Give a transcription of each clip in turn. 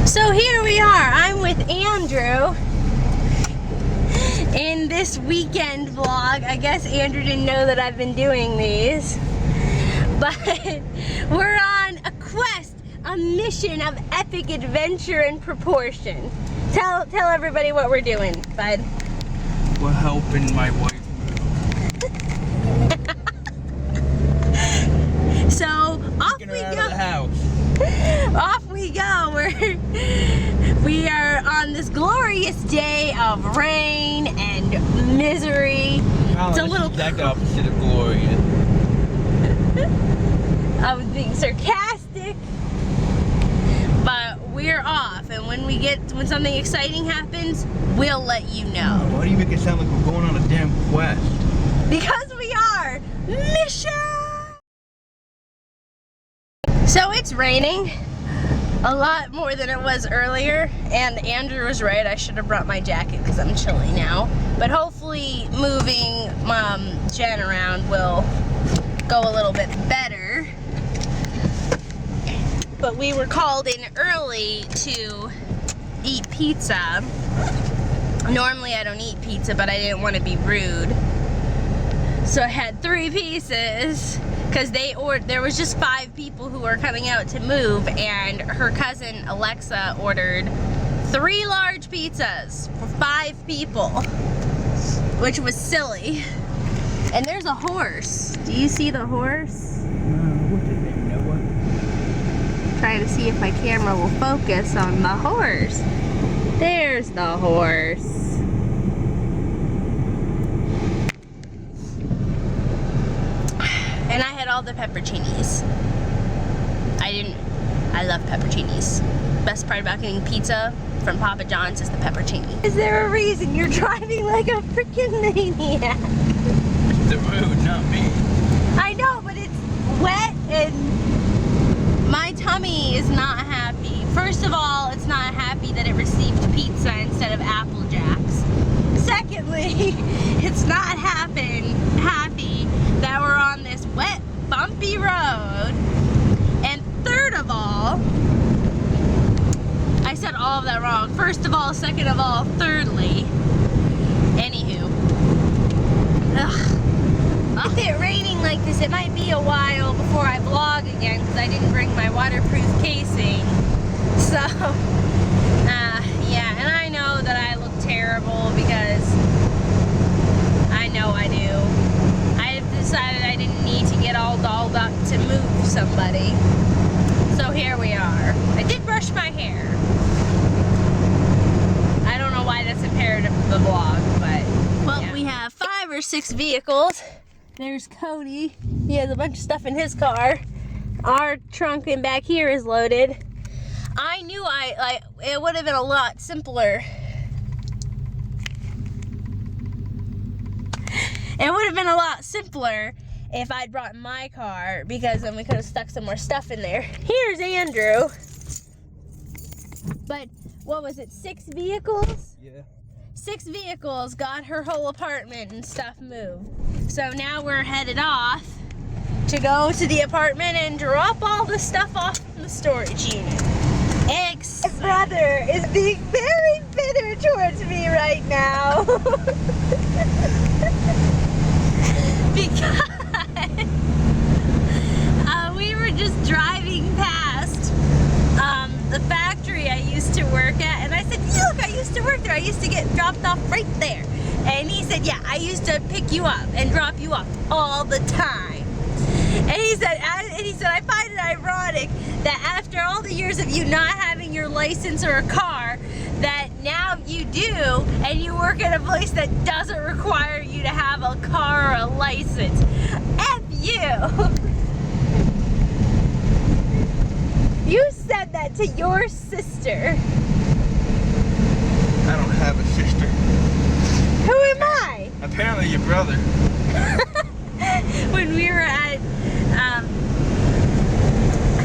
So here we are. I'm with Andrew in this weekend vlog. I guess Andrew didn't know that I've been doing these, but we're on a quest, a mission of epic adventure and proportion. Tell everybody what we're doing, bud. We're helping my wife move. So off we Out go. of the house. Off we go. We are on this glorious day of rain and misery. Oh, It's a this little is exact opposite of glorious. I was being sarcastic, but we're off, and when something exciting happens, we'll let you know. Why do you make it sound like we're going on a damn quest? Because we are. Mission! So it's raining a lot more than it was earlier, and Andrew was right. I should have brought my jacket because I'm chilly now. But hopefully moving Jen around will go a little bit better. But we were called in early to eat pizza. Normally I don't eat pizza, but I didn't want to be rude. So I had 3 pieces because there was just 5 people who were coming out to move, and her cousin Alexa ordered 3 large pizzas for 5 people, which was silly. And there's a horse. Do you see the horse? What's his name, Noah? Trying to see if my camera will focus on the horse. There's the horse. And I had all the pepperoncinis. I love pepperoncinis. Best part about getting pizza from Papa John's is the pepperoni. Is there a reason you're driving like a freaking maniac? It's the road, not me. I know, but it's wet and my tummy is not happy. First of all, it's not happy that it received pizza instead of Apple Jacks. Secondly, it's not happy that we're on this wet, bumpy road. And third of all, I said all of that wrong. First of all, second of all, thirdly. Anywho. Ugh. With it raining like this, it might be a while before I vlog again because I didn't bring my waterproof casing. So, yeah, and I know that I look terrible because I know I do. I've decided I didn't need to get all dolled up to move somebody. So here we are. I did brush my hair. I don't know why that's imperative of the vlog, but well, yeah. We have 5 or 6 vehicles. There's Cody. He has a bunch of stuff in his car. Our trunk in back here is loaded. I knew it would have been a lot simpler. It would have been a lot simpler if I'd brought my car, because then we could have stuck some more stuff in there. Here's Andrew. But what was it, 6 vehicles? Yeah. 6 vehicles got her whole apartment and stuff moved. So now we're headed off to go to the apartment and drop all the stuff off in the storage unit. My brother is being very bitter towards me right now. Because we were just driving past the factory I used to work at, and I said, look, I used to work there. I used to get dropped off right there. And he said, yeah, I used to pick you up and drop you off all the time. And he said, I find it ironic that after all the years of you not having your license or a car, that now you do, and you work at a place that doesn't require you to have a car or a license. F you! You said that to your sister. I don't have a sister. Who am I? Apparently your brother. When we were at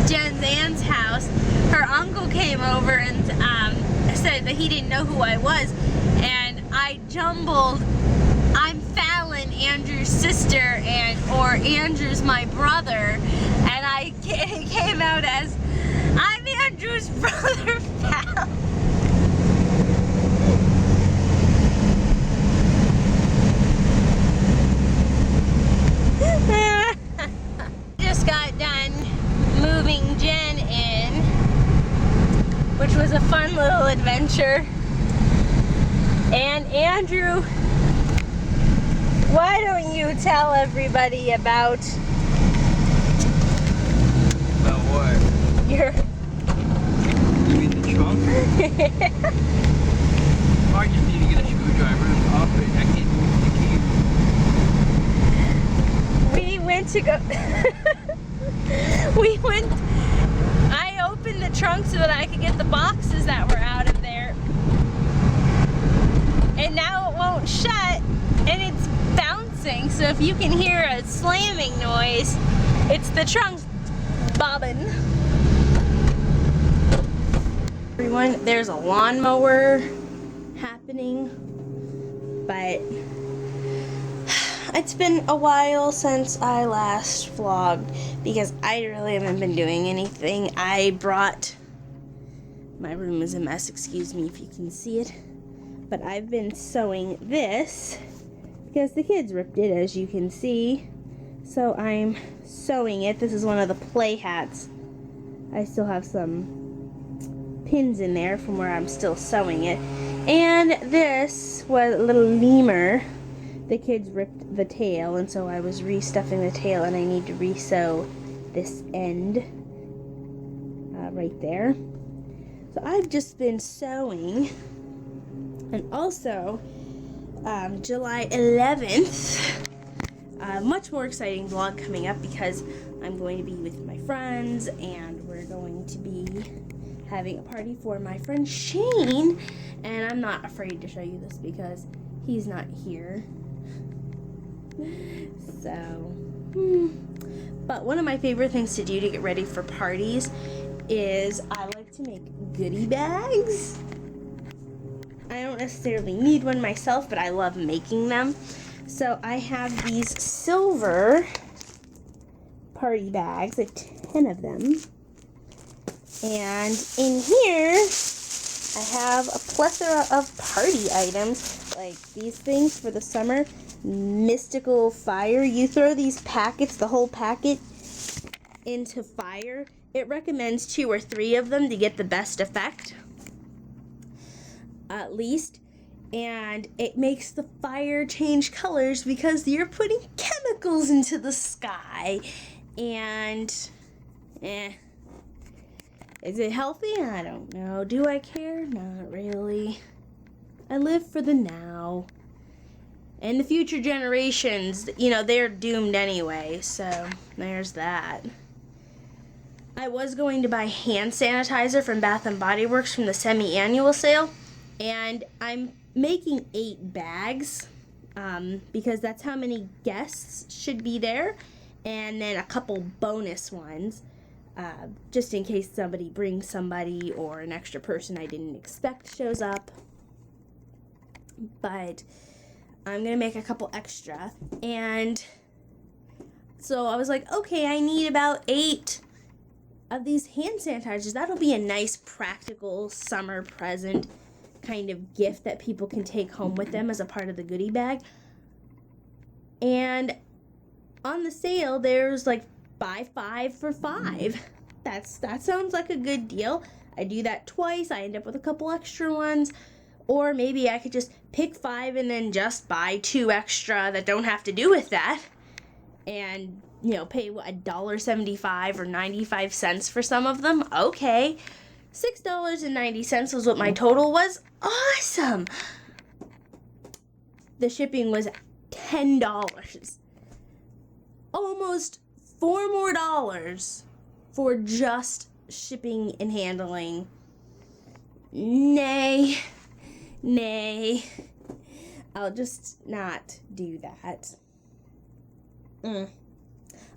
Jen's aunt's house, her uncle came over and said that he didn't know who I was, and I jumbled, I'm Fallon, Andrew's sister, or Andrew's my brother, and it came out as, I'm Andrew's brother, Fallon. which was a fun little adventure. And Andrew, why don't you tell everybody about what? your... You mean the trunk? I just need to get a screwdriver and pop it. I can't move the key. We went to go... I opened the trunk so that I could get the boxes that were out of there. And now it won't shut, and it's bouncing. So if you can hear a slamming noise, it's the trunk bobbing. Everyone, there's a lawnmower happening, but it's been a while since I last vlogged because I really haven't been doing anything. I brought, my room is a mess, excuse me if you can see it, but I've been sewing this because the kids ripped it, as you can see. So I'm sewing it. This is one of the play hats. I still have some pins in there from where I'm still sewing it. And this was a little lemur. The kids ripped the tail, and so I was restuffing the tail, and I need to resew this end right there. So I've just been sewing. And also, July 11th, much more exciting vlog coming up because I'm going to be with my friends, and we're going to be having a party for my friend Shane. And I'm not afraid to show you this because he's not here. So, but one of my favorite things to do to get ready for parties is I like to make goodie bags. I don't necessarily need one myself, but I love making them. So I have these silver party bags, like 10 of them. And in here, I have a plethora of party items, like these things for the summer. Mystical fire. You throw these packets, the whole packet, into fire. It recommends 2 or 3 of them to get the best effect, at least. And it makes the fire change colors because you're putting chemicals into the sky. And, is it healthy? I don't know. Do I care? Not really. I live for the now. And the future generations, you know, they're doomed anyway, so there's that. I was going to buy hand sanitizer from Bath & Body Works from the semi-annual sale, and I'm making 8 bags because that's how many guests should be there, and then a couple bonus ones just in case somebody brings somebody or an extra person I didn't expect shows up. But I'm gonna make a couple extra, and so I was like, okay, I need about 8 of these hand sanitizers. That'll be a nice practical summer present kind of gift that people can take home with them as a part of the goodie bag. And on the sale, there's like buy 5 for 5. That sounds like a good deal. I do that twice. I end up with a couple extra ones. Or maybe I could just pick 5 and then just buy 2 extra that don't have to do with that. And, you know, pay $1.75 or 95 cents for some of them. Okay. $6.90 was what my total was. Awesome. The shipping was $10. Almost $4 more for just shipping and handling. Nay. I'll just not do that.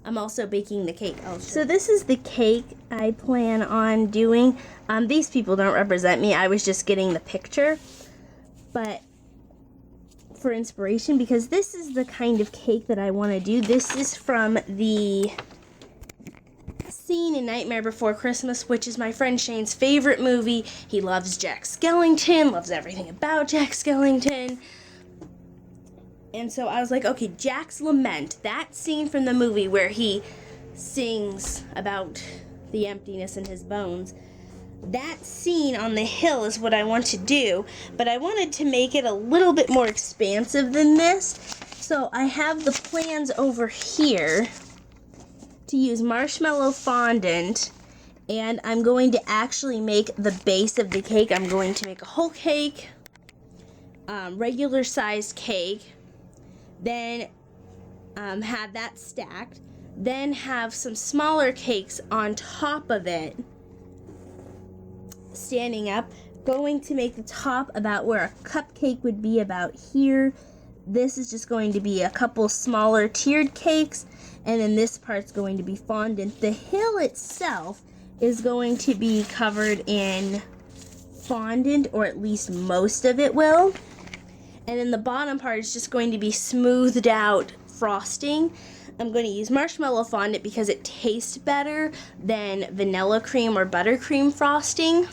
I'm also baking the cake. So this is the cake I plan on doing. These people don't represent me. I was just getting the picture. But for inspiration, because this is the kind of cake that I want to do. This is from the scene in Nightmare Before Christmas, which is my friend Shane's favorite movie. He loves Jack Skellington, loves everything about Jack Skellington. And so I was like, okay, Jack's Lament, that scene from the movie where he sings about the emptiness in his bones. that scene on the hill is what I want to do, but I wanted to make it a little bit more expansive than this. So I have the plans over here to use marshmallow fondant, and I'm going to actually make the base of the cake. I'm going to make a whole cake, regular sized cake, then have that stacked, then have some smaller cakes on top of it, standing up. Going to make the top about where a cupcake would be, about here. This is just going to be a couple smaller tiered cakes, and then this part's going to be fondant. The hill itself is going to be covered in fondant, or at least most of it will. And then the bottom part is just going to be smoothed out frosting. I'm going to use marshmallow fondant because it tastes better than vanilla cream or buttercream frosting.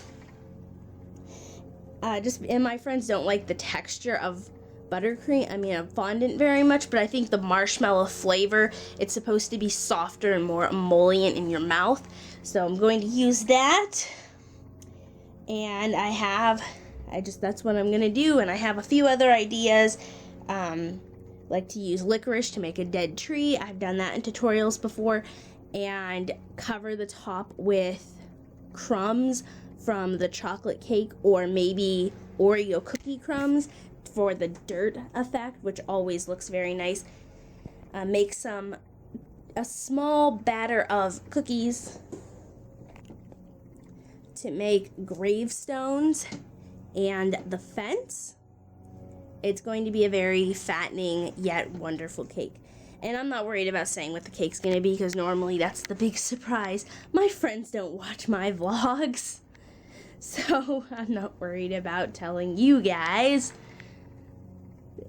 And my friends don't like the texture of of fondant very much, but I think the marshmallow flavor, it's supposed to be softer and more emollient in your mouth. So I'm going to use that. And that's what I'm gonna do. And I have a few other ideas. Like to use licorice to make a dead tree. I've done that in tutorials before. And cover the top with crumbs from the chocolate cake, or maybe Oreo cookie crumbs for the dirt effect, which always looks very nice. Make a small batter of cookies to make gravestones and the fence. It's going to be a very fattening yet wonderful cake. And I'm not worried about saying what the cake's gonna be, because normally that's the big surprise. My friends don't watch my vlogs, so I'm not worried about telling you guys.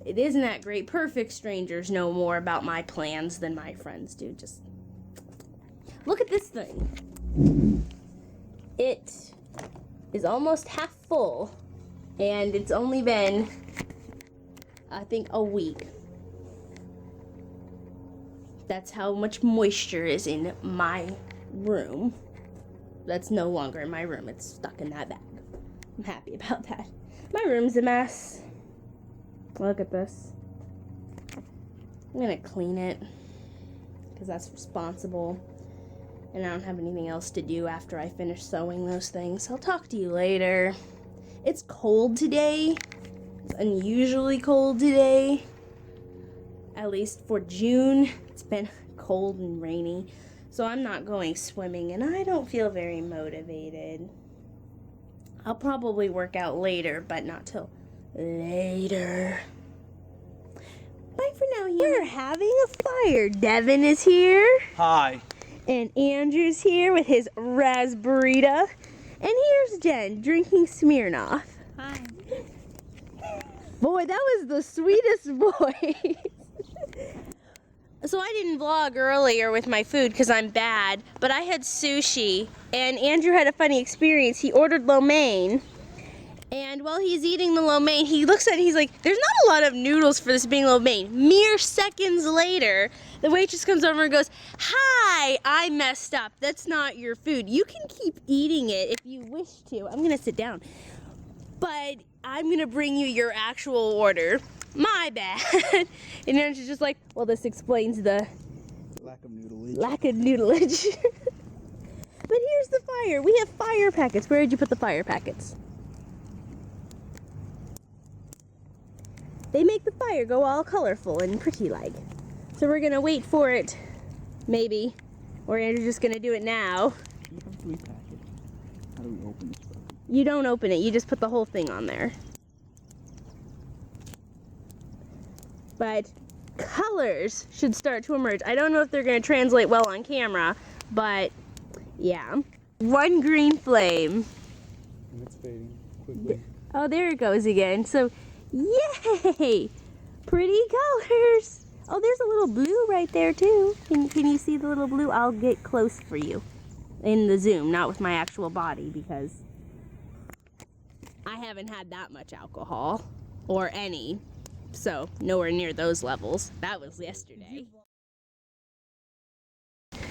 It isn't that great. Perfect strangers know more about my plans than my friends do. Just look at this thing. It is almost half full, and it's only been, I think, a week. That's how much moisture is in my room. That's no longer in my room. It's stuck in that bag. I'm happy about that. My room's a mess. Look at this. I'm gonna clean it because that's responsible. And I don't have anything else to do after I finish sewing those things. I'll talk to you later. It's cold today. It's unusually cold today. At least for June. It's been cold and rainy. So I'm not going swimming, and I don't feel very motivated. I'll probably work out later, but not till later. Bye for now. We're having a fire. Devon is here. Hi. And Andrew's here with his raspberita. And here's Jen drinking Smirnoff. Hi. Boy, that was the sweetest voice. So I didn't vlog earlier with my food because I'm bad, but I had sushi, and Andrew had a funny experience. He ordered lo mein, and while he's eating the lo mein, he looks at it, he's like, there's not a lot of noodles for this being lo mein. Mere seconds later, the waitress comes over and goes, hi, I messed up. That's not your food. You can keep eating it if you wish to. I'm gonna sit down, but I'm gonna bring you your actual order. My bad. And then she's just like, well, this explains the Lack of noodleage. But here's the fire. We have fire packets. Where did you put the fire packets? They make the fire go all colorful and pretty like. So we're gonna wait for it, maybe. Or Andrew's just gonna do it now. You have 3 packets. How do we open this stuff? You don't open it, you just put the whole thing on there. But colors should start to emerge. I don't know if they're going to translate well on camera, but yeah. One green flame. And it's fading quickly. Oh, there it goes again. So, yay! Pretty colors. Oh, there's a little blue right there too. Can you see the little blue? I'll get close for you in the zoom, not with my actual body, because I haven't had that much alcohol, or any. So, nowhere near those levels. That was yesterday.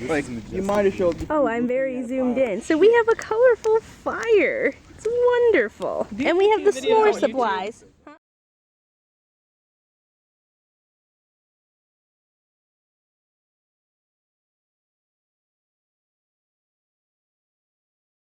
Like, you might have showed. Oh, I'm very zoomed in. So we have a colorful fire. It's wonderful. And we have the s'more supplies.